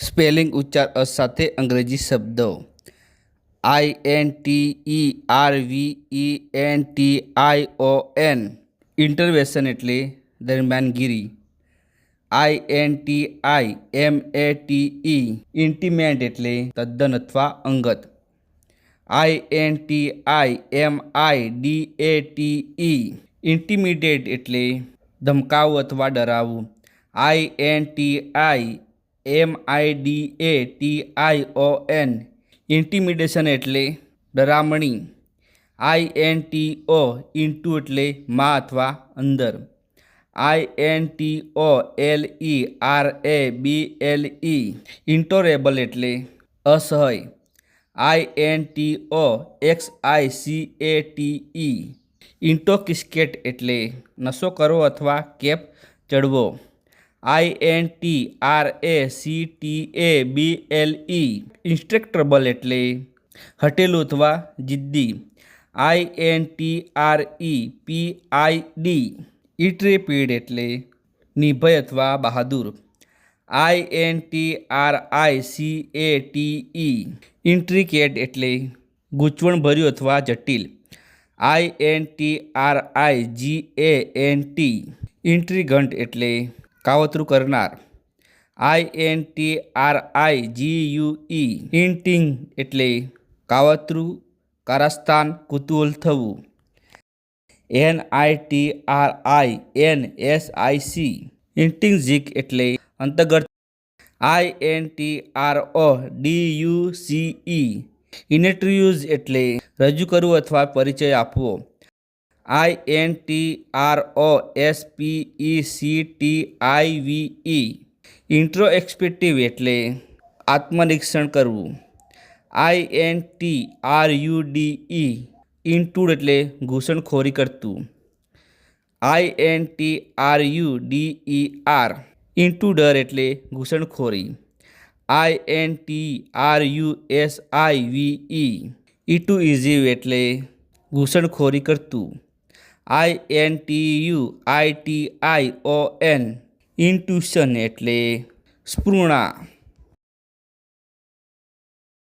Spelling ઉચ્ચાર અ સાથે અંગ્રેજી શબ્દો INTERVENTION ઇન્ટરવેશન એટલે દરમિયાનગીરી. INTIMATE ઇન્ટિમેન્ટ એટલે તદ્દન અથવા અંગત. INTIMIDATE ઇન્ટિમિડેટ એટલે ધમકાવવું અથવા ડરાવવું. INTIMIDATION ઇન્ટિમિડેશન એટલે ડરામણી. INTO ઇન્ટુ એટલે માં અથવા અંદર. INTOLERABLE ઇન્ટોરેબલ એટલે અસહ્ય. INTOXICATE ઇન્ટોક્સિકેટ એટલે નશો કરવો અથવા કેપ ચડવો. INTRACTABLE ઇન્સ્ટ્રેક્ટેબલ એટલે હટેલું અથવા જિદ્દી. INTREPID ઇન્ટ્રેપિડ એટલે નિર્ભય અથવા બહાદુર. INTRICATE ઇન્ટ્રિકેટ એટલે ગૂંચવણભર્યું અથવા જટિલ. INTRIGANT ઇન્ટ્રીગન્ટ એટલે કાવતરું કરનાર. INTRIGUE ઇન્ટિંગ એટલે કાવતરું, કારસ્તાન, કુતૂહલ થવું. NITRINSIC ઇન્ટ્રિન્સિક એટલે અંતર્ગત. INTRODUCE ઇન્ટ્રોડ્યુસ એટલે રજૂ કરવું અથવા પરિચય આપવો. INTROSPECTIVE ઇન્ટ્રોસ્પેક્ટિવ એટલે આત્મનિરીક્ષણ કરવું. INTRUDE ઇન્ટ્રુડ એટલે ઘૂસણખોરી કરતું. INTRUDER ઇન્ટ્રુડર એટલે ઘૂસણખોરી. INTRUSIVE ઇન્ટ્રુઇઝિવ એટલે ઘૂસણખોરી કરતું. INTUITION ઇન્ટ્યુશન એટલે સ્ફુરણા.